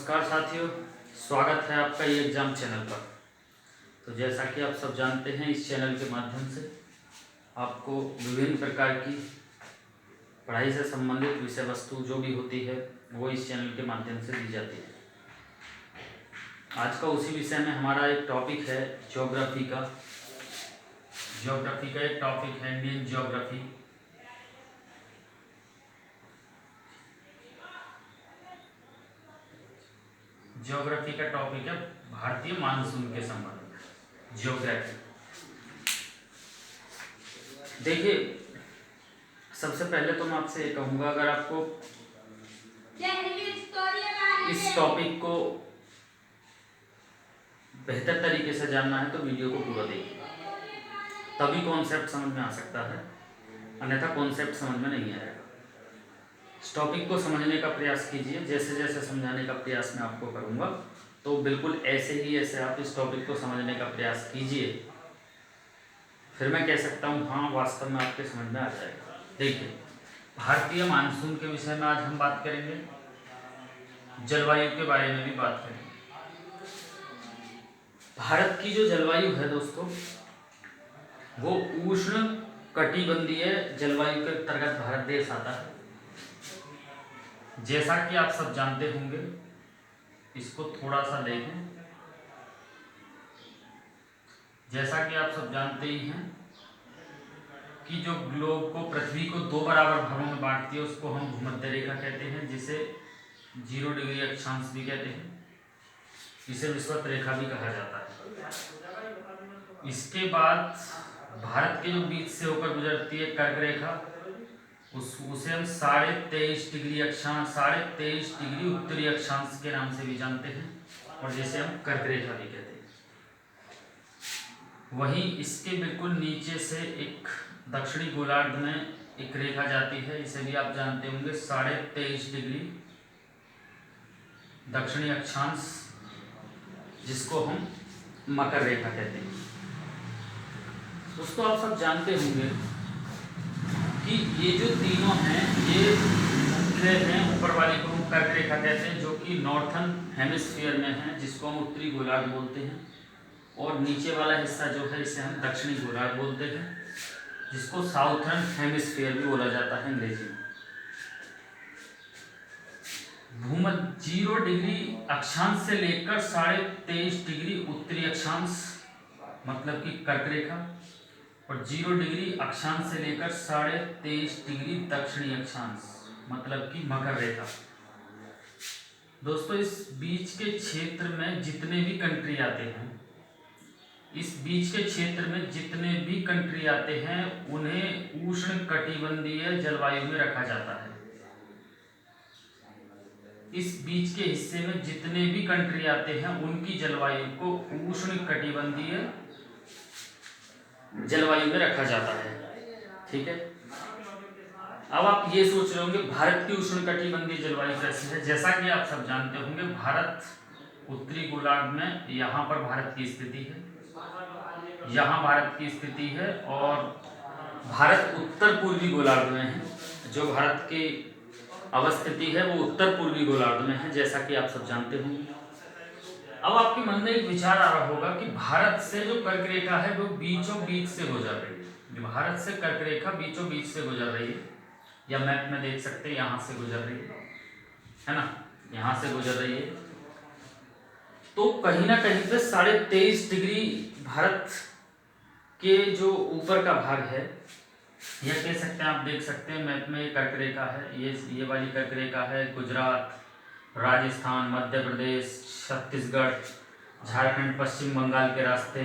नमस्कार साथियों, स्वागत है आपका ये एग्ज़ाम चैनल पर। तो जैसा कि आप सब जानते हैं, इस चैनल के माध्यम से आपको विभिन्न प्रकार की पढ़ाई से संबंधित विषय वस्तु जो भी होती है वो इस चैनल के माध्यम से दी जाती है। आज का उसी विषय में हमारा एक टॉपिक है ज्योग्राफी का एक टॉपिक है इंडियन ज्योग्राफी। ज्योग्राफी का टॉपिक है भारतीय मानसून के संबंध में ज्योग्राफी। देखिए, सबसे पहले तो मैं आपसे ये कहूँगा, अगर आपको इस टॉपिक को बेहतर तरीके से जानना है तो वीडियो को पूरा देखिए, तभी कॉन्सेप्ट समझ में आ सकता है, अन्यथा कॉन्सेप्ट समझ में नहीं आएगा। इस टॉपिक को समझने का प्रयास कीजिए। जैसे जैसे समझाने का प्रयास मैं आपको करूँगा तो बिल्कुल ऐसे आप इस टॉपिक को समझने का प्रयास कीजिए, फिर मैं कह सकता हूँ हाँ वास्तव में आपके समझ में आ जाएगा। देखिए, भारतीय मानसून के विषय में आज हम बात करेंगे, जलवायु के बारे में भी बात करेंगे। भारत की जो जलवायु है दोस्तों, वो उष्ण कटिबंधीय जलवायु के अंतर्गत भारत देश आता है। जैसा कि आप सब जानते होंगे, इसको थोड़ा सा देखें। जैसा कि आप सब जानते ही हैं कि जो ग्लोब को, पृथ्वी को दो बराबर भागों में बांटती है उसको हम भूमध्य रेखा कहते हैं, जिसे 0 डिग्री अक्षांश भी कहते हैं, इसे विषुवत रेखा भी कहा जाता है। इसके बाद भारत के जो बीच से होकर गुजरती है कर्क रेखा, उसे हम 23.5 डिग्री अक्षांश, 23.5 डिग्री उत्तरी अक्षांश के नाम से भी जानते हैं, और जिसे हम कर्क रेखा भी कहते हैं। वहीं इसके बिल्कुल नीचे से एक दक्षिणी गोलार्ध में एक रेखा जाती है, इसे भी आप जानते होंगे, 23.5 डिग्री दक्षिणी अक्षांश, जिसको हम मकर रेखा कहते हैं। दोस्तों, आप सब जानते होंगे कि ये जो तीनों हैं ये मुख्य हैं। ऊपर वाली को हम कर्क रेखा कहते हैं, जो कि नॉर्थन हेमिस्फीयर में है, जिसको हम उत्तरी गोलार्ध बोलते हैं, और नीचे वाला हिस्सा जो है इसे हम दक्षिणी गोलार्ध बोलते हैं, जिसको साउथर्न हेमिस्फीयर भी बोला जाता है अंग्रेजी में। भूमध्य 0 डिग्री अक्षांश से लेकर 23.5 डिग्री उत्तरी अक्षांश मतलब कि कर्क रेखा, और 0 डिग्री अक्षांश से लेकर 23.5 डिग्री दक्षिणी अक्षांश मतलब कि मकर रेखा। दोस्तों, इस बीच के क्षेत्र में जितने भी कंट्री आते हैं, इस बीच के क्षेत्र में जितने भी कंट्री आते हैं उन्हें उष्ण कटिबंधीय जलवायु में रखा जाता है। इस बीच के हिस्से में जितने भी कंट्री आते हैं उनकी जलवायु को उष्ण कटिबंधीय जलवायु में रखा जाता है। ठीक है, अब आप ये सोच रहे होंगे भारत की उष्ण कटिबंधीय जलवायु कैसी है। जैसा कि आप सब जानते होंगे, भारत उत्तरी गोलार्ध में, यहाँ पर भारत की स्थिति है, यहाँ भारत की स्थिति है, और भारत उत्तर पूर्वी गोलार्ध में है। जो भारत की अवस्थिति है वो उत्तर पूर्वी गोलार्ध में है, जैसा कि आप सब जानते होंगे। अब आपके मन में एक विचार आ रहा होगा कि भारत से जो कर्क रेखा है वो बीचों बीच से गुजर रही है। भारत से कर्क रेखा बीचों बीच से गुजर रही है, या मैप में देख सकते हैं यहाँ से गुजर रही है ना, यहाँ से गुजर रही है। तो कहीं ना कहीं पे 23.5 डिग्री भारत के जो ऊपर का भाग है, यह कह सकते हैं, आप देख सकते हैं मैप में, कर्क रेखा है, ये वाली कर्क रेखा है। गुजरात, राजस्थान, मध्य प्रदेश, छत्तीसगढ़, झारखंड, पश्चिम बंगाल के रास्ते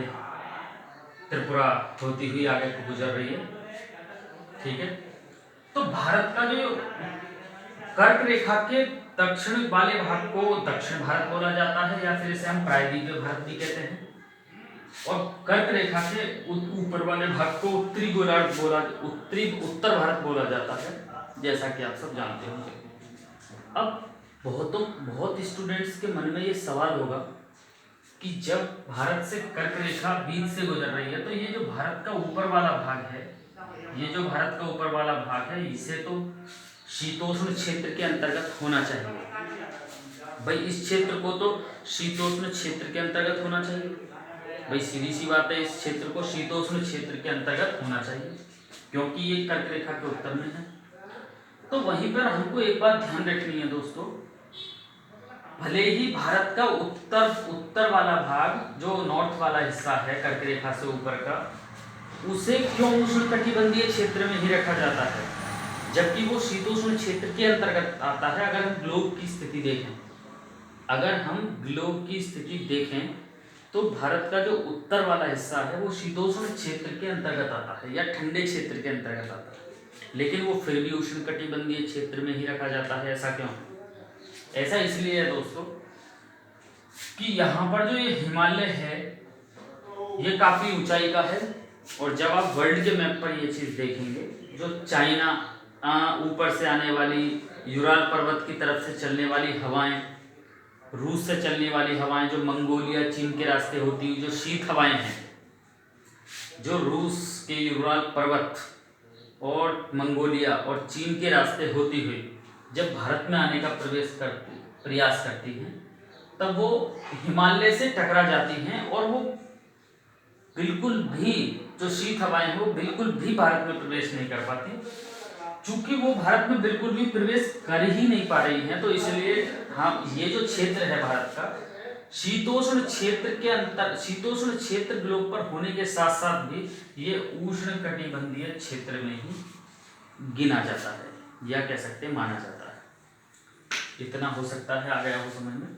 त्रिपुरा होती हुई आगे को गुजर रही है। ठीक है, तो भारत का जो कर्क रेखा के दक्षिण वाले भाग को दक्षिण भारत बोला जाता है, या फिर इसे हम प्रायद्वीपीय भारत भी कहते हैं, और कर्क रेखा के ऊपर वाले भाग को उत्तरी गोलार्ध उत्तर भारत बोला जाता है, जैसा कि आप सब जानते होंगे। अब बहुत स्टूडेंट्स के मन में ये सवाल होगा कि जब भारत से कर्क रेखा बीच से गुजर रही है, तो ये जो भारत का ऊपर वाला भाग है, ये जो भारत का ऊपर वाला भाग है, इसे तो शीतोष्ण क्षेत्र के अंतर्गत होना चाहिए। भाई इस क्षेत्र को तो शीतोष्ण क्षेत्र के अंतर्गत होना चाहिए। भाई सीधी सी बात है, इस क्षेत्र को शीतोष्ण क्षेत्र के अंतर्गत होना चाहिए क्योंकि ये कर्क रेखा के उत्तर में है। तो वहीं पर हमको एक बात ध्यान रखनी है दोस्तों, भले ही भारत का उत्तर वाला भाग जो नॉर्थ वाला हिस्सा है कर्क रेखा से ऊपर का, उसे क्यों उष्णकटिबंधीय क्षेत्र में ही रखा जाता है जबकि वो शीतोष्ण क्षेत्र के अंतर्गत आता है। अगर हम ग्लोब की स्थिति देखें, तो भारत का जो उत्तर वाला हिस्सा है वो शीतोष्ण क्षेत्र के अंतर्गत आता है या ठंडे क्षेत्र के अंतर्गत आता है, लेकिन वो फिर भी उष्णकटिबंधीय क्षेत्र में ही रखा जाता है। ऐसा क्यों? ऐसा इसलिए है दोस्तों कि यहाँ पर जो ये हिमालय है ये काफी ऊंचाई का है, और जब आप वर्ल्ड के मैप पर ये चीज देखेंगे, जो चाइना ऊपर से आने वाली यूराल पर्वत की तरफ से चलने वाली हवाएं, रूस से चलने वाली हवाएं, जो मंगोलिया चीन के रास्ते होती हुई जो शीत हवाएं हैं, जो रूस के यूराल पर्वत और मंगोलिया और चीन के रास्ते होती हुई जब भारत में आने का प्रयास करती हैं, तब वो हिमालय से टकरा जाती हैं और वो बिल्कुल भी जो शीत हवाएं हैं वो बिल्कुल भी भारत में प्रवेश नहीं कर पाती। चूंकि वो भारत में बिल्कुल भी प्रवेश कर ही नहीं पा रही हैं, तो इसलिए हम ये जो क्षेत्र है भारत का शीतोष्ण क्षेत्र ग्लोब पर होने के साथ साथ भी ये उष्णकटिबंधीय क्षेत्र में ही गिना जाता है या कह सकते माना जाता है। इतना हो सकता है आ गया हो समझ में।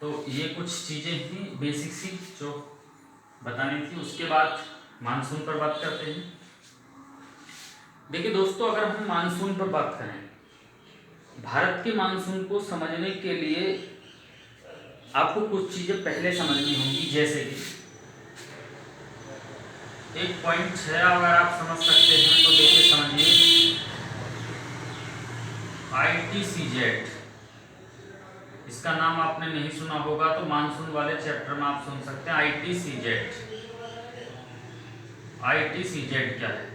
तो ये कुछ चीजें थी बेसिक सी जो बतानी थी। उसके बाद मानसून पर बात करते हैं। देखिए दोस्तों, अगर हम मानसून पर बात करें, भारत के मानसून को समझने के लिए आपको कुछ चीजें पहले समझनी होंगी, जैसे कि एक पॉइंट है, अगर आप समझ सकते हैं तो देखिए समझिए, ITCZ, इसका नाम आपने नहीं सुना होगा तो मानसून वाले चैप्टर में आप सुन सकते हैं। ITCZ क्या है?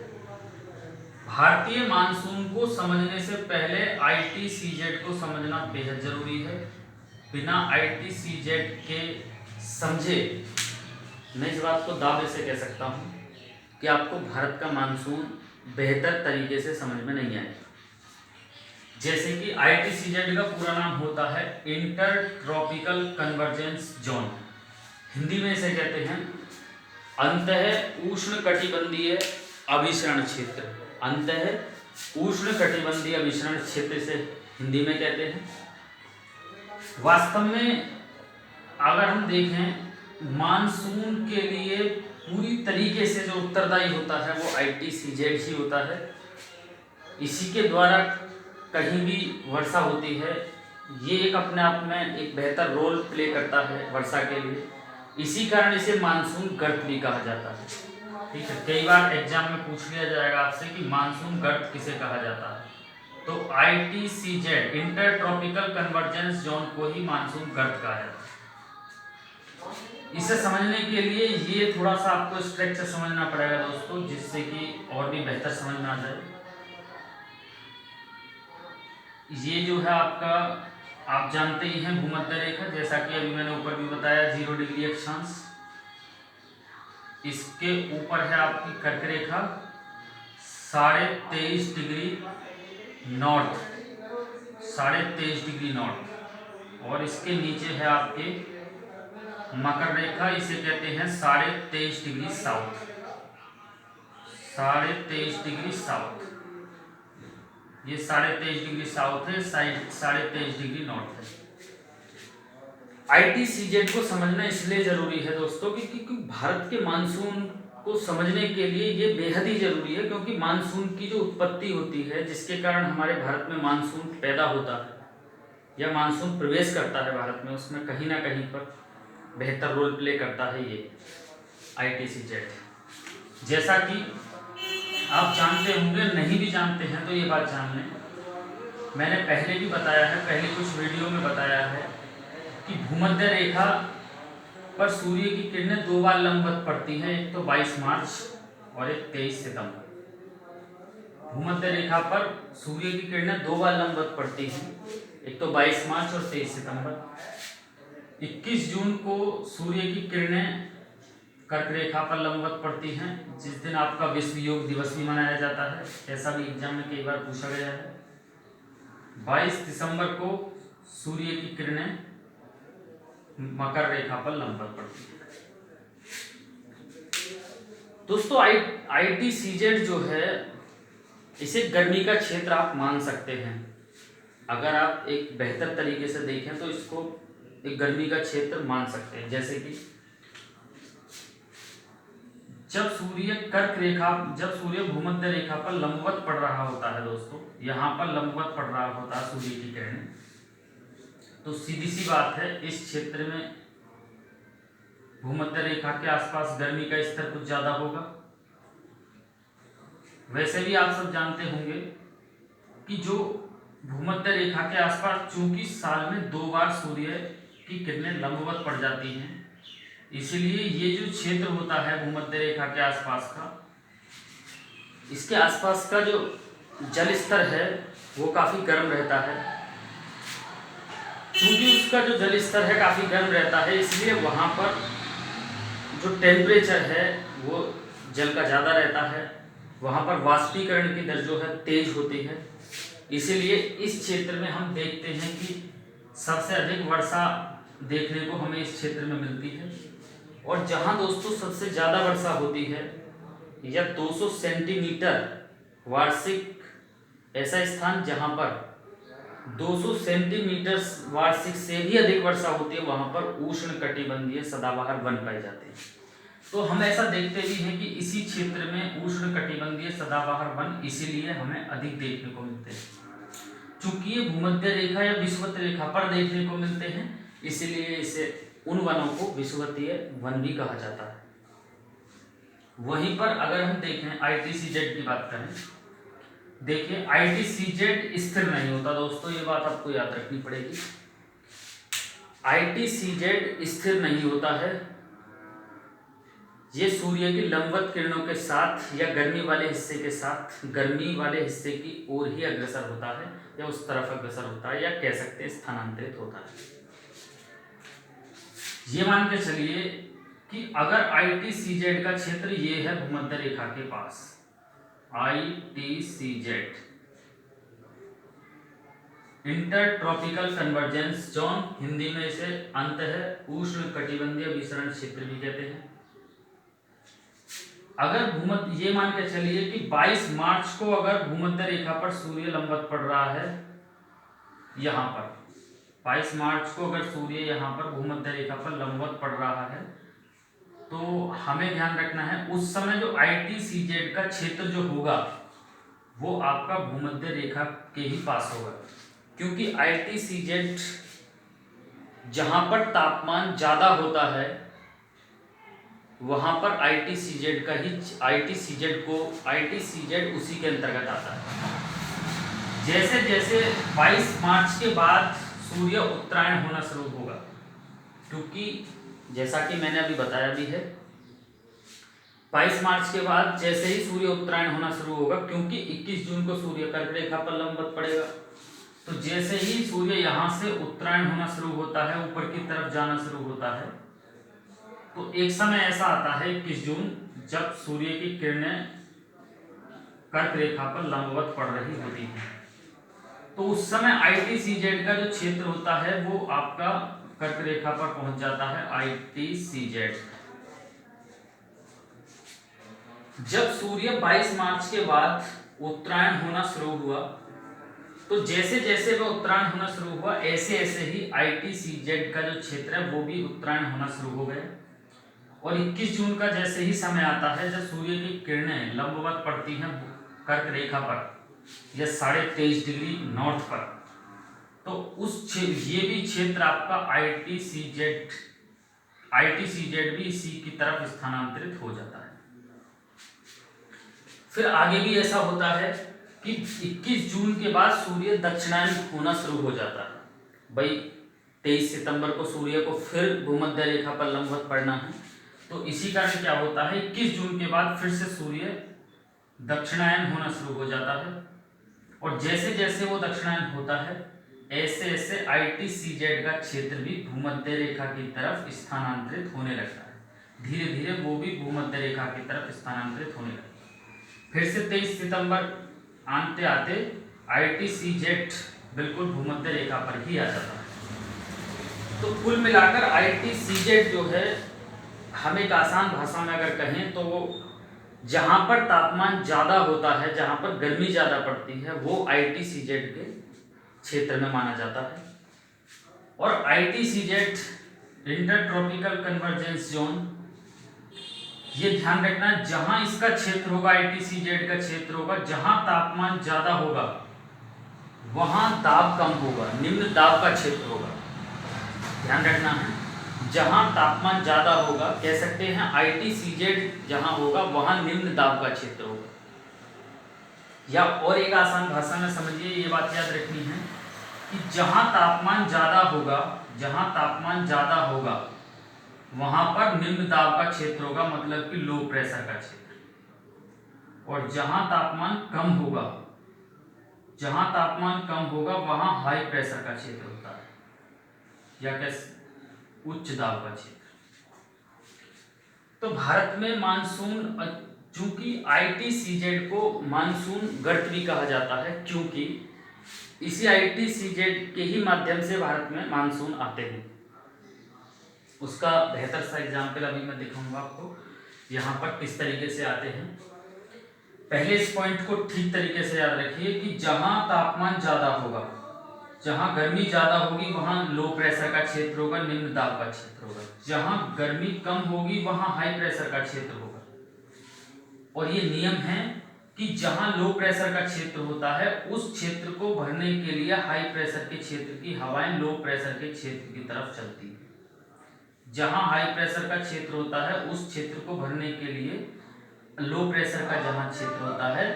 भारतीय मानसून को समझने से पहले ITCZ को समझना बेहद जरूरी है। बिना ITCZ के समझे मैं इस बात को दावे से कह सकता हूँ कि आपको भारत का मानसून बेहतर तरीके से समझ में नहीं आएगा। जैसे कि ITCZ का पूरा नाम होता है inter tropical convergence zone, Hindi में इसे कहते हैं अंतः उष्णकटिबंधीय अभिसरण क्षेत्र। अंतः उष्णकटिबंधीय अभिसरण क्षेत्र से हिंदी में कहते हैं। वास्तव में अगर हम देखें, मानसून के लिए पूरी तरीके से जो उत्तरदायी होता है वो ITCZ ही होता है। इसी के द्वारा कहीं भी वर्षा होती है। ये एक अपने आप में एक बेहतर रोल प्ले करता है वर्षा के लिए। इसी कारण इसे मानसून गर्त भी कहा जाता है। ठीक है, कई बार एग्जाम में पूछ लिया जाएगा आपसे कि मानसून गर्त किसे कहा जाता है, तो ITCZ inter tropical convergence zone को ही मानसून गर्त कहा जाता है। इसे समझने के लिए ये थोड़ा सा आपको स्ट्रक्चर समझना पड़ेगा दोस्तों, जिससे कि और भी बेहतर समझ में आ जाए। ये जो है आपका, आप जानते ही हैं भूमध्य रेखा, जैसा कि अभी मैंने ऊपर भी बताया 0 डिग्री अक्षांश। इसके ऊपर है आपकी कर्क रेखा 23.5 डिग्री नॉर्थ, 23.5 डिग्री नॉर्थ, और इसके नीचे है आपके मकर रेखा, इसे कहते हैं 23.5 डिग्री साउथ, 23.5 डिग्री साउथ। ये 23.5 डिग्री साउथ है, 23.5 डिग्री नॉर्थ है। ITCZ को समझना इसलिए जरूरी है दोस्तों क्योंकि भारत के मानसून को समझने के लिए ये बेहद ही जरूरी है, क्योंकि मानसून की जो उत्पत्ति होती है, जिसके कारण हमारे भारत में मानसून पैदा होता है या मानसून प्रवेश करता है भारत में, उसमें कहीं ना कहीं पर बेहतर रोल प्ले करता है ये ITCZ। जैसा कि आप जानते होंगे, नहीं भी जानते हैं तो ये बात जान लें, मैंने पहले भी बताया है, पहले कुछ वीडियो में बताया है कि भूमध्य रेखा पर सूर्य की किरणें 2 बार लंबवत पड़ती हैं, एक तो 22 मार्च और एक 23 सितंबर। भूमध्य रेखा पर सूर्य की किरणें 2 बार लंबवत पड़ती हैं, एक तो 22 मार्च और 23 सितंबर। 21 जून को सूर्य की किरणें कर्क रेखा पर लंबवत पड़ती हैं, जिस दिन आपका विश्व योग दिवस भी मनाया जाता है। ऐसा भी एग्जाम में कई बार पूछा गया है। 22 दिसंबर को सूर्य की किरणें मकर रेखा पर लंबवत पड़ती है। दोस्तों ITCZ जो है, इसे गर्मी का क्षेत्र आप मान सकते हैं। अगर आप एक बेहतर तरीके से देखें तो इसको एक गर्मी का क्षेत्र मान सकते हैं। जैसे कि जब सूर्य भूमध्य रेखा पर लंबवत पड़ रहा होता है दोस्तों, यहाँ पर लंबवत पड़ रहा होता है सूर्य की किरणें, तो सीधी सी बात है इस क्षेत्र में भूमध्य रेखा के आसपास गर्मी का स्तर कुछ ज्यादा होगा। वैसे भी आप सब जानते होंगे कि जो भूमध्य रेखा के आसपास चूंकि साल में 2 बार सूर्य की किरणें लंबवत पड़ जाती हैं, इसीलिए ये जो क्षेत्र होता है भूमध्य रेखा के आसपास का, इसके आसपास का जो जल स्तर है वो काफ़ी गर्म रहता है। क्योंकि उसका जो जल स्तर है काफ़ी गर्म रहता है, इसलिए वहाँ पर जो टेम्परेचर है वो जल का ज़्यादा रहता है। वहाँ पर वाष्पीकरण की दर जो है तेज होती है। इसीलिए इस क्षेत्र में हम देखते हैं कि सबसे अधिक वर्षा देखने को हमें इस क्षेत्र में मिलती है। और जहाँ दोस्तों सबसे ज़्यादा वर्षा होती है या 200 सेंटीमीटर वार्षिक, ऐसा स्थान जहाँ पर 200 सेंटीमीटर वार्षिक से भी अधिक वर्षा होती है, वहाँ पर उष्ण कटिबंधीय सदाबहार वन पाए जाते हैं। तो हम ऐसा देखते भी हैं कि इसी क्षेत्र में उष्ण कटिबंधीय सदाबहार वन इसीलिए हमें अधिक देखने को मिलते हैं। चूंकि ये भूमध्य रेखा या विषुवत रेखा पर देखने को मिलते हैं, इसीलिए इसे उन वनों को विषुवतीय वन भी कहा जाता है। वहीं पर अगर हम देखें ITCZ की बात करें, देखिए ITCZ स्थिर नहीं होता दोस्तों, ये बात आपको याद रखनी पड़ेगी। ITCZ स्थिर नहीं होता है। ये सूर्य की लंबवत किरणों के साथ या गर्मी वाले हिस्से के साथ गर्मी वाले हिस्से की ओर ही अग्रसर होता है, या उस तरफ अग्रसर होता है, या कह सकते हैं स्थानांतरित होता है। ये मान के चलिए कि अगर ITCZ का क्षेत्र ये है भूमध्य रेखा के पास, ITCZ inter tropical convergence zone, Hindi में इसे अंत है उष्ण कटिबंधीय विसरण क्षेत्र भी कहते हैं। अगर ये मान के चलिए कि 22 मार्च को अगर भूमध्य रेखा पर सूर्य लंबवत पड़ रहा है, यहाँ पर 22 मार्च को अगर सूर्य यहाँ पर भूमध्य रेखा पर लंबवत पड़ रहा है, तो हमें ध्यान रखना है उस समय जो ITCZ का क्षेत्र जो होगा वो आपका भूमध्य रेखा के ही पास होगा। क्योंकि ITCZ जहाँ पर तापमान ज़्यादा होता है वहाँ पर ITCZ उसी के अंतर्गत आता है। जैसे जैसे 22 मार्च के बाद सूर्य उत्तरायण होना शुरू होगा, क्योंकि जैसा कि मैंने अभी बताया भी है, 22 मार्च के बाद जैसे ही सूर्य उत्तरायण होना शुरू होगा, क्योंकि 21 जून को सूर्य कर्क रेखा पर लंबवत पड़ेगा, तो जैसे ही सूर्य यहाँ से उत्तरायण होना शुरू होता है, ऊपर की तरफ जाना शुरू होता है, तो एक समय ऐसा आता है 21 जून जब सूर्य की किरणें कर्क रेखा पर लंबवत पड़ रही होती हैं। तो उस समय ITCZ का जो क्षेत्र होता है वो आपका कर्क रेखा पर पहुंच जाता है। ITCZ जब सूर्य 22 मार्च के बाद उत्तरायण होना शुरू हुआ, तो जैसे जैसे वह उत्तरायण होना शुरू हुआ, ऐसे ऐसे ही ITCZ का जो क्षेत्र है वो भी उत्तरायण होना शुरू हो गया। और 21 जून का जैसे ही समय आता है जब सूर्य की किरणें लंबवत पड़ती हैं कर्क रेखा पर या 23.5 डिग्री नॉर्थ पर, तो ये भी क्षेत्र आपका ITCZ भी इसी की तरफ स्थानांतरित हो जाता है। फिर आगे भी ऐसा होता है कि 21 जून के बाद सूर्य दक्षिणायन होना शुरू हो जाता है। भाई 23 सितंबर को सूर्य को फिर भूमध्य रेखा पर लंबवत पड़ना है, तो इसी कारण क्या होता है 21 जून के बाद फिर से सूर्य दक्षिणायन होना शुरू हो जाता है। और जैसे जैसे वो दक्षिणायन होता है ऐसे ऐसे ITCZ का क्षेत्र भी भूमध्य रेखा की तरफ स्थानांतरित होने लगता है। धीरे धीरे वो भी भूमध्य रेखा की तरफ स्थानांतरित होने लगता है। फिर से 23 सितंबर आते आते ITCZ बिल्कुल भूमध्य रेखा पर ही आ जाता है। तो कुल मिलाकर ITCZ जो है, हम एक आसान भाषा में अगर कहें तो वो जहाँ पर तापमान ज़्यादा होता है, जहाँ पर गर्मी ज़्यादा पड़ती है, वो ITCZ के क्षेत्र में माना जाता है। और ITCZ inter tropical convergence zone, ये ध्यान रखना, जहाँ इसका क्षेत्र होगा, ITCZ का क्षेत्र होगा, जहाँ तापमान ज़्यादा होगा वहाँ दाब कम होगा, निम्न दाब का क्षेत्र होगा। ध्यान रखना है, जहाँ तापमान ज़्यादा होगा, कह सकते हैं ITCZ जहाँ होगा वहाँ निम्न दाब का क्षेत्र होगा। या और एक आसान भाषा में समझिए, ये बात याद रखनी है कि जहाँ तापमान ज़्यादा होगा, जहाँ तापमान ज़्यादा होगा वहाँ पर निम्न दाब का क्षेत्र होगा, मतलब कि लो प्रेशर का क्षेत्र। और जहाँ तापमान कम होगा, जहाँ तापमान कम होगा वहाँ हाई प्रेशर का क्षेत्र होता है, या कैसे उच्च दाब का क्षेत्र। तो भारत में मानसून, चूंकि ITCZ को मानसून गर्त भी कहा जाता है, क्योंकि इसी ITCZ के ही माध्यम से भारत में मानसून आते हैं। उसका बेहतर सा एग्जाम्पल अभी मैं दिखाऊंगा आपको, यहाँ पर किस तरीके से आते हैं। पहले इस पॉइंट को ठीक तरीके से याद रखिए कि जहाँ तापमान ज़्यादा होगा, जहाँ गर्मी ज़्यादा होगी वहाँ लो प्रेशर का क्षेत्र होगा, निम्न दाब का क्षेत्र होगा। जहाँ गर्मी कम होगी वहाँ हाई प्रेशर का क्षेत्र होगा। और ये नियम है कि जहाँ लो प्रेशर का क्षेत्र होता है उस क्षेत्र को भरने के लिए हाई प्रेशर के क्षेत्र की हवाएं लो प्रेशर के क्षेत्र की तरफ चलती है। जहाँ हाई प्रेशर का क्षेत्र होता है उस क्षेत्र को भरने के लिए लो प्रेशर का जहाँ क्षेत्र होता है,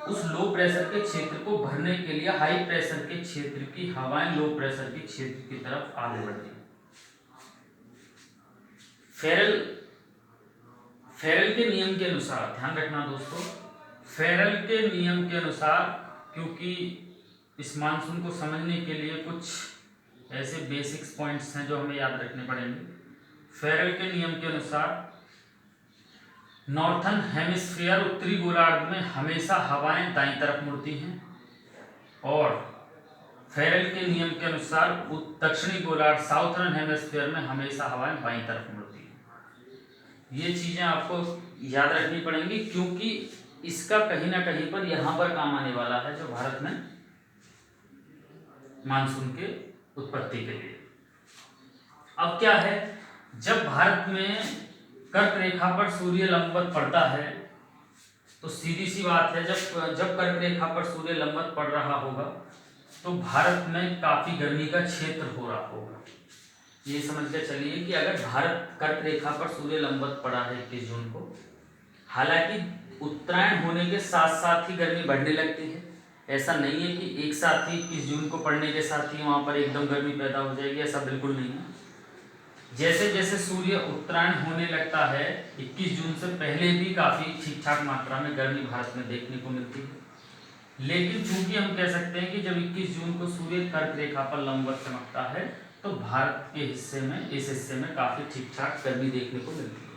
उस लो प्रेशर के क्षेत्र को भरने के लिए हाई प्रेशर के क्षेत्र की हवाएं लो प्रेशर के क्षेत्र की तरफ आगे बढ़ती हैं। फेरेल के नियम के अनुसार, ध्यान रखना दोस्तों, फेरेल के नियम के अनुसार, क्योंकि इस मानसून को समझने के लिए कुछ ऐसे बेसिक्स पॉइंट्स हैं जो हमें याद रखने पड़ेंगे। फेरेल के नियम के अनुसार नॉर्थन हेमिस्फीयर, उत्तरी गोलार्ध में हमेशा हवाएं दाईं तरफ मुड़ती हैं, और फेरेल के नियम के अनुसार दक्षिणी गोलार्ध, साउथर्न हेमिस्फीयर में हमेशा हवाएं बाईं तरफ मुड़ती हैं। ये चीज़ें आपको याद रखनी पड़ेंगी, क्योंकि इसका कहीं ना कहीं पर यहाँ पर काम आने वाला है, जो भारत में मानसून के उत्पत्ति के लिए। अब क्या है, जब भारत में कर्क रेखा पर सूर्य लंबवत पड़ता है, तो सीधी सी बात है, जब कर्क रेखा पर सूर्य लंबवत पड़ रहा होगा तो भारत में काफ़ी गर्मी का क्षेत्र हो रहा होगा। ये समझ के चलिए कि अगर भारत कर्क रेखा पर सूर्य लंबवत पड़ा है 21 जून को, हालांकि उत्तरायण होने के साथ साथ ही गर्मी बढ़ने लगती है। ऐसा नहीं है कि एक साथ ही 21 जून को पड़ने के साथ ही वहाँ पर एकदम गर्मी पैदा हो जाएगी, ऐसा बिल्कुल नहीं है। जैसे जैसे सूर्य उत्तरायण होने लगता है, 21 जून से पहले भी काफ़ी ठीक ठाक मात्रा में गर्मी भारत में देखने को मिलती है। लेकिन चूंकि हम कह सकते हैं कि जब 21 जून को सूर्य कर्क रेखा पर लंबवत चमकता है तो भारत के हिस्से में, इस हिस्से में काफ़ी ठीक ठाक गर्मी देखने को मिलती है।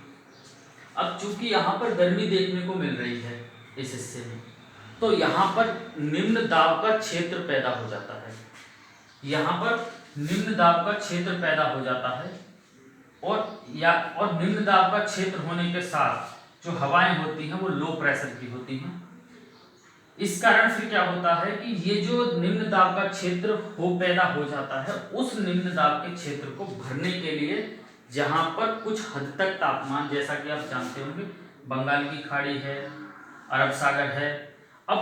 अब चूंकि यहाँ पर गर्मी देखने को मिल रही है इस हिस्से में, तो यहाँ पर निम्न दाब का क्षेत्र पैदा हो जाता है। यहाँ पर निम्न दाब का क्षेत्र पैदा हो जाता है, और निम्न दाब का क्षेत्र होने के साथ जो हवाएं होती हैं वो लो प्रेशर की होती हैं। इस कारण फिर क्या होता है कि ये जो निम्न दाब का क्षेत्र पैदा हो जाता है, उस निम्न दाब के क्षेत्र को भरने के लिए जहाँ पर कुछ हद तक तापमान, जैसा कि आप जानते होंगे, बंगाल की खाड़ी है, अरब सागर है, अब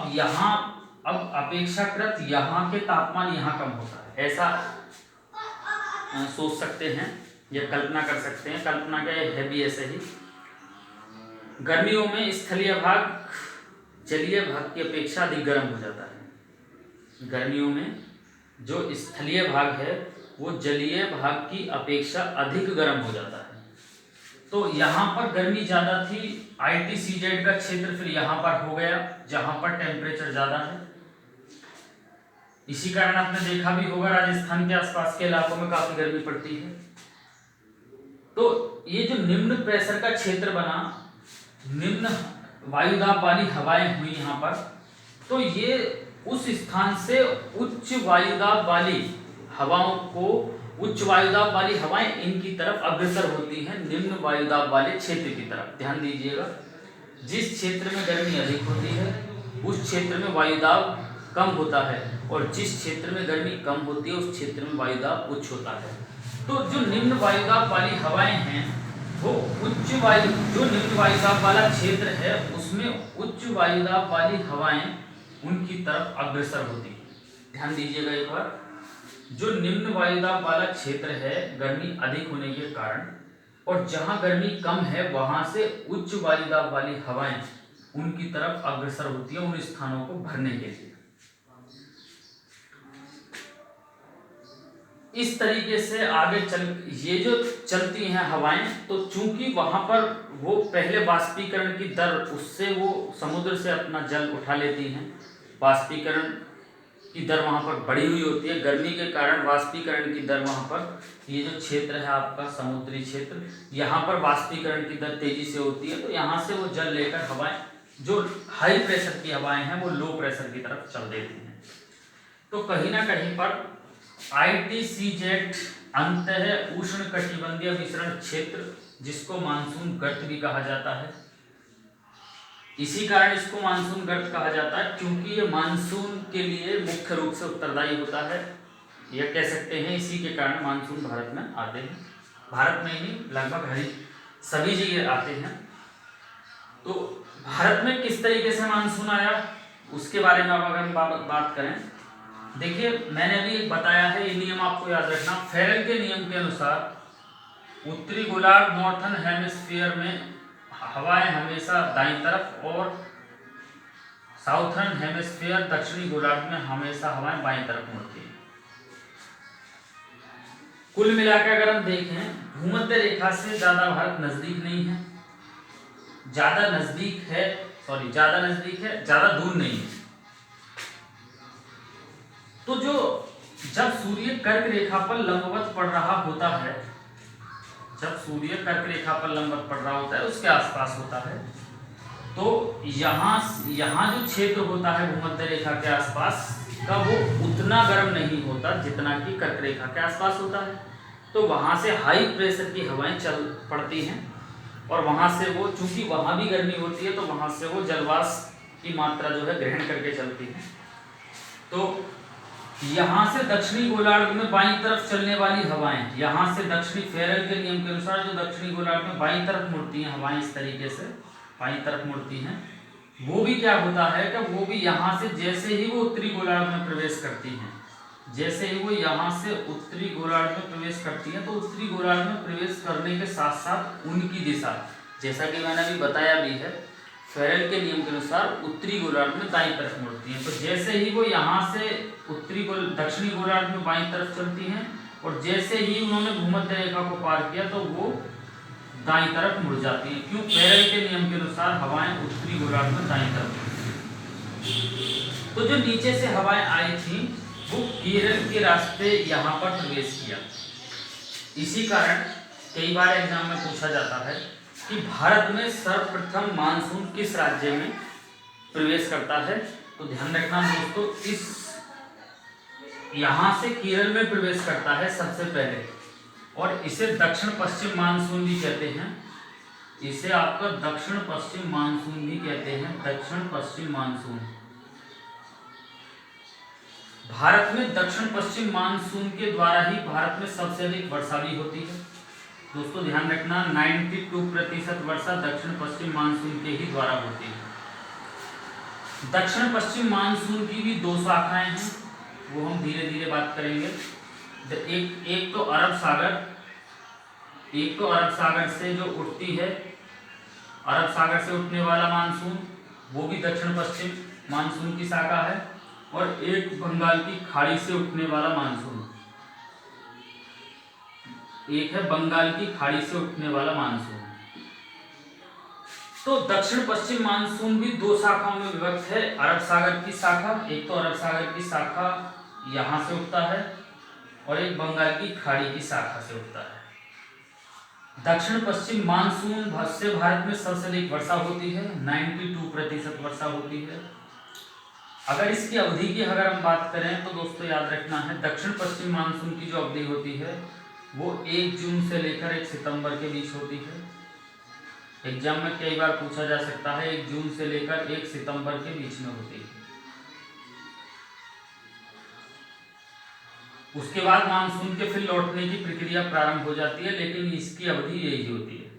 अपेक्षाकृत यहाँ के तापमान यहाँ कम होता है, ऐसा सोच सकते हैं या कल्पना कर सकते हैं। कल्पना क्या है भी ऐसे ही। गर्मियों में स्थलीय भाग जलीय भाग की अपेक्षा अधिक गर्म हो जाता है। गर्मियों में जो स्थलीय भाग है वो जलीय भाग की अपेक्षा अधिक गर्म हो जाता है। तो यहाँ पर गर्मी ज़्यादा थी, ITCZ का क्षेत्र फिर यहाँ पर हो गया जहाँ पर टेम्परेचर ज़्यादा है। इसी कारण आपने देखा भी होगा राजस्थान के आसपास के इलाकों में काफी गर्मी पड़ती है। तो ये जो निम्न प्रेशर का क्षेत्र बना, निम्न वायुदाब वाली हवाएं हुई यहाँ पर, तो ये उस स्थान से उच्च वायुदाब वाली हवाओं को, उच्च वायुदाब वाली हवाएं इनकी तरफ अग्रसर होती हैं निम्न वायुदाब वाले क्षेत्र की तरफ। ध्यान दीजिएगा, जिस क्षेत्र में गर्मी अधिक होती है उस क्षेत्र में वायुदाब कम होता है, और जिस क्षेत्र में गर्मी कम होती है उस क्षेत्र में वायुदाब उच्च होता है। तो जो निम्न वायुदाब वाली हवाएं हैं वो जो निम्न वायुदाब वाला क्षेत्र है उसमें उच्च वायुदाब वाली हवाएं उनकी तरफ अग्रसर होती है। ध्यान दीजिएगा एक बार, जो निम्न वायुदाब वाला क्षेत्र है गर्मी अधिक होने के कारण, और जहां गर्मी कम है वहां से उच्च वायुदाब वाली हवाएं उनकी तरफ अग्रसर होती है उन स्थानों को भरने के लिए। इस तरीके से आगे ये जो चलती हैं हवाएं, तो चूंकि वहां पर वो पहले वाष्पीकरण की दर, उससे वो समुद्र से अपना जल उठा लेती हैं, वाष्पीकरण की दर वहां पर बढ़ी हुई होती है। गर्मी के कारण वाष्पीकरण की दर वहां पर, ये जो क्षेत्र है आपका समुद्री क्षेत्र, यहाँ पर वाष्पीकरण की दर तेजी से होती है, तो यहाँ से वो जल लेकर हवाएं, जो हाई प्रेशर की हवाएं हैं वो लो प्रेशर की तरफ चल देती हैं। तो कहीं ना कहीं पर ITCZ अंतः उष्ण कटिबंधीय विसरण क्षेत्र, जिसको मानसून गर्त भी कहा जाता है, इसी कारण इसको मानसून गर्त कहा जाता है क्योंकि ये मानसून के लिए मुख्य रूप से उत्तरदायी होता है, यह कह सकते हैं। इसी के कारण मानसून भारत में आते हैं, भारत में ही लगभग सभी जगह आते हैं। तो भारत में किस तरीके से मानसून आया उसके बारे में अगर हम बात करें, देखिए मैंने अभी बताया है, ये नियम आपको याद रखना। फेरेल के नियम के अनुसार उत्तरी गोलार्ध नॉर्थन हेमिस्फीयर में हवाएं हमेशा दाईं तरफ, और साउथर्न हेमिस्फीयर दक्षिणी गोलार्ध में हमेशा हवाएं बाईं तरफ मुड़ती हैं। कुल मिलाकर अगर हम देखें, भूमध्य रेखा से ज्यादा भारत नजदीक नहीं है, ज्यादा नजदीक है, ज्यादा दूर नहीं है। तो जो जब सूर्य कर्क रेखा पर लंबवत पड़ रहा होता है, जब सूर्य कर्क रेखा पर लंबवत पड़ रहा होता है उसके आसपास होता है, तो यहाँ जो क्षेत्र होता है भूमध्य रेखा के आसपास का, वो उतना गर्म नहीं होता जितना कि कर्क रेखा के आसपास होता है। तो वहाँ से हाई प्रेशर की हवाएं चल पड़ती हैं, और वहाँ से वो, चूंकि वहाँ भी गर्मी होती है, तो वहाँ से वो जलवाष्प की मात्रा जो है ग्रहण करके चलती है। तो यहाँ से दक्षिणी गोलार्ध में बाईं तरफ चलने वाली हवाएं, यहाँ से दक्षिणी, फेरेल के नियम के अनुसार जो दक्षिणी गोलार्ध में बाईं तरफ मुड़ती हैं हवाएं, इस तरीके से बाईं तरफ मुड़ती हैं, वो भी क्या होता है कि वो भी यहाँ से जैसे ही वो उत्तरी गोलार्ध में प्रवेश करती हैं, जैसे ही वो यहाँ से उत्तरी गोलार्ध में प्रवेश करती हैं, तो उत्तरी गोलार्ध में प्रवेश करने के साथ साथ उनकी दिशा, जैसा कि मैंने अभी बताया भी है, फेरेल के नियम के अनुसार उत्तरी गोलार्ध में दाईं तरफ मुड़ती हैं। तो जैसे ही वो यहाँ से दक्षिणी गोलार्ध में बाईं तरफ चलती हैं, और जैसे ही उन्होंने भूमध्य रेखा को पार किया तो वो दाईं तरफ मुड़ जाती हैं। क्यों? फेरेल के नियम के अनुसार हवाएं उत्तरी गोलार्ध में दाईं तरफ। तो जो नीचे से हवाएं आई थी वो केरल के रास्ते यहाँ पर प्रवेश किया। इसी कारण कई बार एग्जाम में पूछा जाता है कि भारत में सर्वप्रथम मानसून किस राज्य में प्रवेश करता है। तो ध्यान रखना दोस्तों, इस यहाँ से केरल में प्रवेश करता है सबसे पहले, और इसे दक्षिण पश्चिम मानसून भी कहते हैं। इसे आपका दक्षिण पश्चिम मानसून भी कहते हैं, दक्षिण पश्चिम मानसून। भारत में दक्षिण पश्चिम मानसून के द्वारा ही भारत में सबसे अधिक वर्षा भी होती है। दोस्तों ध्यान रखना, 92% वर्षा दक्षिण पश्चिम मानसून के ही द्वारा होती है। दक्षिण पश्चिम मानसून की भी दो शाखाएं हैं, वो हम धीरे धीरे बात करेंगे। एक तो अरब सागर से जो उठती है, अरब सागर से उठने वाला मानसून, वो भी दक्षिण पश्चिम मानसून की शाखा है, और एक बंगाल की खाड़ी से उठने वाला मानसून, एक है बंगाल की खाड़ी से उठने वाला मानसून। तो दक्षिण पश्चिम मानसून भी दो शाखाओं में विभक्त है। अरब सागर की शाखा, एक तो अरब सागर की शाखा यहाँ से उठता है और एक बंगाल की खाड़ी की शाखा से उठता है। दक्षिण पश्चिम मानसून से भारत में सबसे अधिक वर्षा होती है, 92% वर्षा होती है। अगर इसकी अवधि की अगर हम बात करें तो दोस्तों याद रखना है, दक्षिण पश्चिम मानसून की जो अवधि होती है वो 1 जून से लेकर 1 सितंबर के बीच होती है। एग्जाम में कई बार पूछा जा सकता है, 1 जून से लेकर 1 सितंबर के बीच में होती है। उसके बाद मानसून के फिर लौटने की प्रक्रिया प्रारंभ हो जाती है, लेकिन इसकी अवधि यही होती है।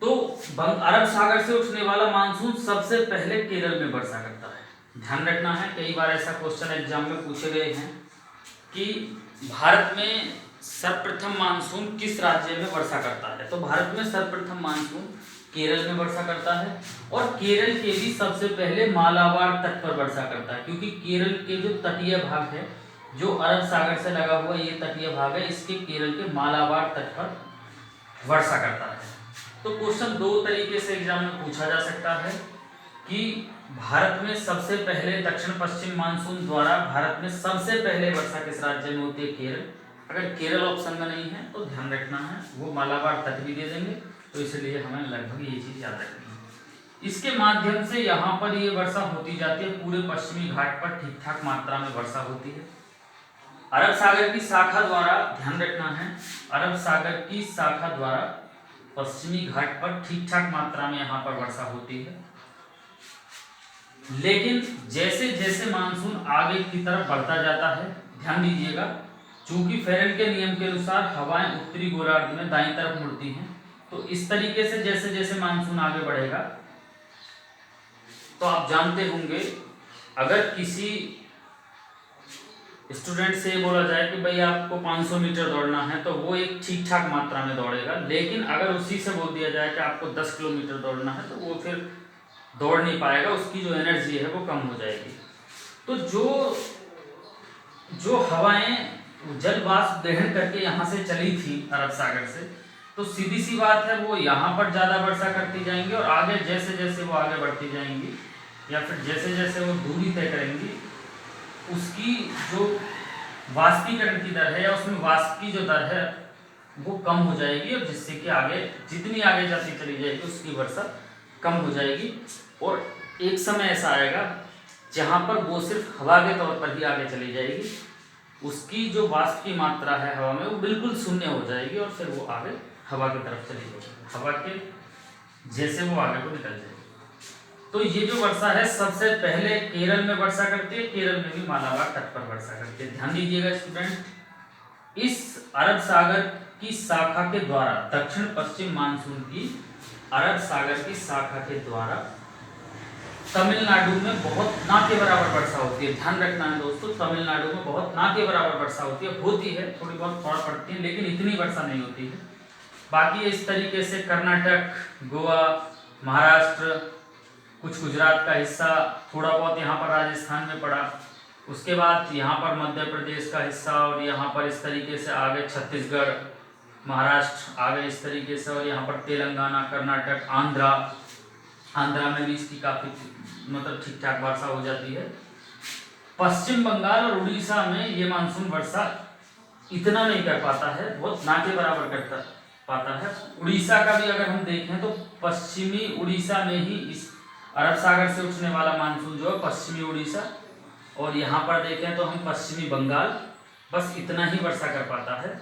तो अरब सागर से उठने वाला मानसून सबसे पहले केरल में वर्षा करता है। ध्यान रखना है, कई बार ऐसा क्वेश्चन एग्जाम में पूछे गए हैं कि भारत में सर्वप्रथम मानसून किस राज्य में वर्षा करता है। तो भारत में सर्वप्रथम मानसून केरल में वर्षा करता है और केरल के भी सबसे पहले मालाबार तट पर वर्षा करता है, क्योंकि केरल के जो तटीय भाग है, जो अरब सागर से लगा हुआ ये तटीय भाग है, इसके केरल के मालाबार तट पर वर्षा करता है। तो क्वेश्चन दो तरीके से एग्जाम में पूछा जा सकता है कि भारत में सबसे पहले दक्षिण पश्चिम मानसून द्वारा भारत में सबसे पहले वर्षा किस राज्य में होती है, केरल। अगर केरल ऑप्शन में नहीं है तो ध्यान रखना है, वो मालाबार तट भी दे देंगे, तो इसलिए हमें लगभग ये चीज याद रखनी है। इसके माध्यम से यहाँ पर ये वर्षा होती जाती है, पूरे पश्चिमी घाट पर ठीक ठाक मात्रा में वर्षा होती है। अरब सागर की शाखा द्वारा, ध्यान रखना है, अरब सागर की शाखा द्वारा पश्चिमी घाट पर ठीक ठाक मात्रा में यहाँ पर वर्षा होती है। लेकिन जैसे जैसे मानसून आगे की तरफ बढ़ता जाता है, ध्यान दीजिएगा, चूंकि फेरेल के नियम के अनुसार हवाएं उत्तरी गोलार्ध में दाईं तरफ मुड़ती हैं, तो इस तरीके से जैसे जैसे मानसून आगे बढ़ेगा, तो आप जानते होंगे, अगर किसी स्टूडेंट से बोला जाए कि भाई आपको 500 मीटर दौड़ना है, तो वो एक ठीक ठाक मात्रा में दौड़ेगा। लेकिन अगर उसी से बोल दिया जाए कि आपको 10 किलोमीटर दौड़ना है, तो वो फिर दौड़ नहीं पाएगा, उसकी जो एनर्जी है वो कम हो जाएगी। तो जो हवाएं जल वाष्प ग्रहण करके यहाँ से चली थी अरब सागर से, तो सीधी सी बात है वो यहाँ पर ज़्यादा वर्षा करती जाएंगी, और आगे जैसे जैसे वो आगे बढ़ती जाएंगी या फिर जैसे जैसे वो दूरी तय करेंगी, उसकी जो वाष्पीकरण की दर है या उसमें वाष्प की जो दर है वो कम हो जाएगी, और जिससे कि आगे जितनी आगे जाती चली जाएगी उसकी वर्षा कम हो जाएगी। और एक समय ऐसा आएगा जहाँ पर वो सिर्फ हवा के तौर पर ही आगे चली जाएगी, उसकी जो वाष्प की मात्रा है हवा में वो बिल्कुल शून्य हो जाएगी, और फिर वो आगे हवा की तरफ चली जाएगी, हवा के जैसे वो आगे को निकल जाएगी। तो ये जो वर्षा है सबसे पहले केरल में वर्षा करती है, केरल में भी मालाबार तट पर वर्षा करती है। ध्यान दीजिएगा स्टूडेंट, इस अरब सागर की शाखा के द्वारा, दक्षिण पश्चिम मानसून की अरब सागर की शाखा के द्वारा तमिलनाडु में बहुत ना के बराबर वर्षा होती है। ध्यान रखना है दोस्तों, तमिलनाडु में बहुत ना के बराबर वर्षा होती है, थोड़ी बहुत थोड़ा पड़ती है, लेकिन इतनी वर्षा नहीं होती है। बाकी इस तरीके से कर्नाटक, गोवा, महाराष्ट्र, कुछ गुजरात का हिस्सा, थोड़ा बहुत यहाँ पर राजस्थान में पड़ा, उसके बाद यहाँ पर मध्य प्रदेश का हिस्सा, और यहाँ पर इस तरीके से आगे छत्तीसगढ़, महाराष्ट्र आगे इस तरीके से, और यहाँ पर तेलंगाना, कर्नाटक, आंध्रा में भी इसकी काफ़ी मतलब ठीक ठाक वर्षा हो जाती है। पश्चिम बंगाल और उड़ीसा में ये मानसून वर्षा इतना नहीं कर पाता है, बहुत ना के बराबर करता पाता है। उड़ीसा का भी अगर हम देखें तो पश्चिमी उड़ीसा में ही इस अरब सागर से उठने वाला मानसून जो है पश्चिमी उड़ीसा, और यहाँ पर देखें तो हम पश्चिमी बंगाल, बस इतना ही वर्षा कर पाता है।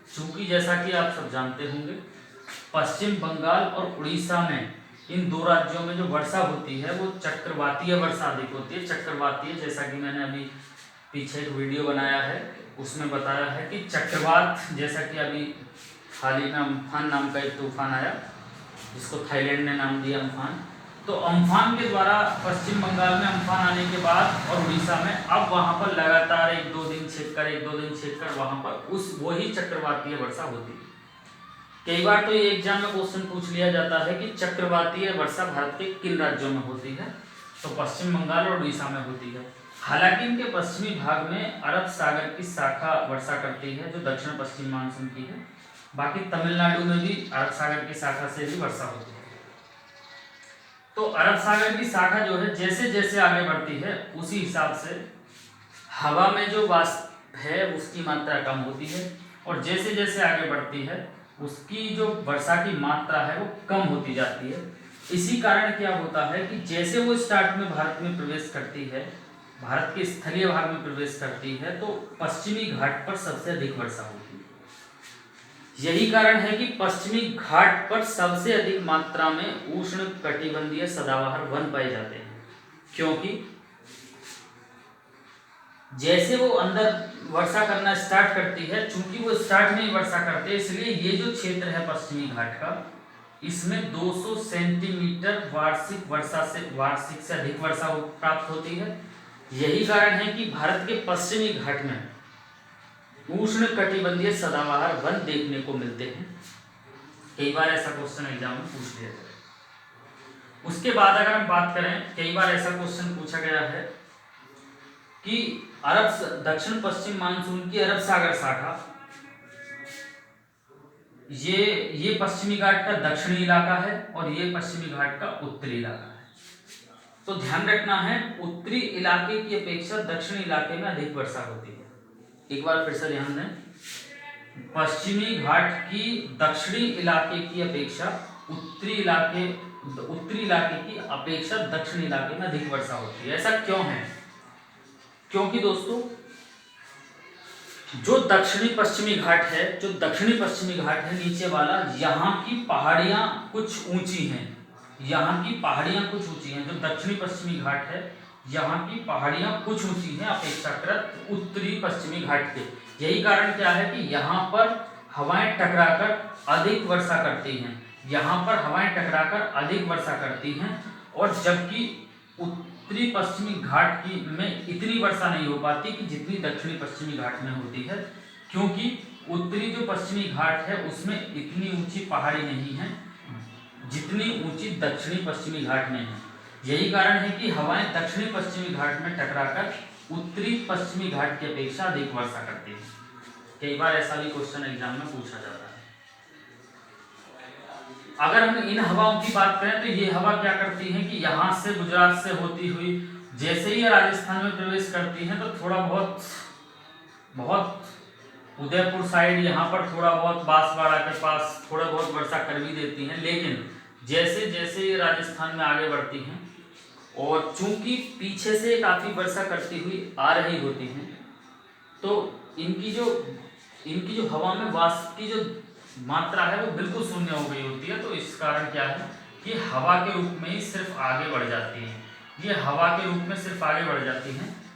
चूँकि जैसा कि आप सब जानते होंगे, पश्चिम बंगाल और उड़ीसा में, इन दो राज्यों में जो वर्षा होती है वो चक्रवातीय वर्षा अधिक होती है। चक्रवातीय, जैसा कि मैंने अभी पीछे एक वीडियो बनाया है उसमें बताया है कि चक्रवात, जैसा कि अभी हाल ही में अम्फान नाम का एक तूफान आया जिसको थाईलैंड ने नाम दिया अम्फान, तो अम्फान के द्वारा पश्चिम बंगाल में अम्फान आने के बाद और उड़ीसा में अब वहाँ पर लगातार एक दो दिन छेक कर वहाँ पर वही चक्रवातीय वर्षा होती है। कई बार तो ये एग्जाम में क्वेश्चन पूछ लिया जाता है कि चक्रवातीय वर्षा भारत के किन राज्यों में होती है, तो पश्चिम बंगाल और उड़ीसा में होती है। हालांकि इनके पश्चिमी भाग में अरब सागर की शाखा वर्षा करती है जो दक्षिण पश्चिम मानसून की है। बाकी तमिलनाडु में भी अरब सागर की शाखा से भी वर्षा होती है। तो अरब सागर की शाखा जो है जैसे जैसे आगे बढ़ती है उसी हिसाब से हवा में जो वाष्प है उसकी मात्रा कम होती है, और जैसे जैसे आगे बढ़ती है उसकी जो वर्षा की मात्रा है वो कम होती जाती है। इसी कारण क्या होता है कि जैसे वो स्टार्ट में भारत में प्रवेश करती है, भारत के स्थलीय भाग में प्रवेश करती है, तो पश्चिमी घाट पर सबसे अधिक वर्षा होती है। यही कारण है कि पश्चिमी घाट पर सबसे अधिक मात्रा में उष्ण कटिबंधीय सदाबहार वन पाए जाते हैं, क्योंकि जैसे वो अंदर वर्षा करना स्टार्ट करती है, चूंकि वो स्टार्ट में ही वर्षा करते हैं, इसलिए ये जो क्षेत्र है पश्चिमी घाट का, इसमें 200 सेंटीमीटर वार्षिक से अधिक वर्षा प्राप्त होती है। यही कारण है कि भारत के पश्चिमी घाट में उष्ण कटिबंधीय सदाबहार वन देखने को मिलते हैं। कई बार ऐसा क्वेश्चन एग्जाम में पूछ लिया जाए। उसके बाद अगर हम बात करें, कई बार ऐसा क्वेश्चन पूछा गया है कि दक्षिण पश्चिम मानसून की अरब सागर शाखा, ये पश्चिमी घाट का दक्षिणी इलाका है और ये पश्चिमी घाट का उत्तरी इलाका है। तो ध्यान रखना है, उत्तरी इलाके की अपेक्षा दक्षिणी इलाके में अधिक वर्षा होती है। एक बार फिर से ध्यान दें, पश्चिमी घाट की दक्षिणी इलाके की अपेक्षा उत्तरी इलाके की अपेक्षा दक्षिणी इलाके में अधिक वर्षा होती है। ऐसा क्यों है? क्योंकि दोस्तों जो दक्षिणी पश्चिमी घाट है नीचे वाला, यहाँ की पहाड़ियाँ कुछ ऊंची हैं। जो दक्षिणी पश्चिमी घाट है यहाँ की पहाड़ियाँ कुछ ऊंची हैं अपेक्षाकृत उत्तरी पश्चिमी घाट के। यही कारण क्या है कि यहाँ पर हवाएं टकराकर अधिक वर्षा करती हैं, और जबकि उत्तरी पश्चिमी घाट में इतनी वर्षा नहीं हो पाती कि जितनी दक्षिणी पश्चिमी घाट में होती है, क्योंकि उत्तरी जो पश्चिमी घाट है उसमें इतनी ऊंची पहाड़ी नहीं है जितनी ऊंची दक्षिणी पश्चिमी घाट में है। यही कारण है कि हवाएं दक्षिणी पश्चिमी घाट में टकराकर उत्तरी पश्चिमी घाट की अपेक्षा अधिक वर्षा करती है। कई बार ऐसा भी क्वेश्चन एग्जाम में पूछा जाता है। अगर हम इन हवाओं की बात करें तो ये हवा क्या करती है कि यहाँ से गुजरात से होती हुई जैसे ही राजस्थान में प्रवेश करती है तो थोड़ा बहुत उदयपुर साइड, यहाँ पर थोड़ा बहुत बांसवाड़ा के पास थोड़ा बहुत वर्षा कर भी देती हैं, लेकिन जैसे जैसे ये राजस्थान में आगे बढ़ती हैं और चूंकि पीछे से काफ़ी वर्षा करती हुई आ रही होती हैं, तो इनकी जो हवा में वाष्प की जो मात्रा है वो बिल्कुल शून्य हो गई होती है। तो इस कारण क्या है कि हवा के रूप में ही सिर्फ आगे बढ़ जाती हैं,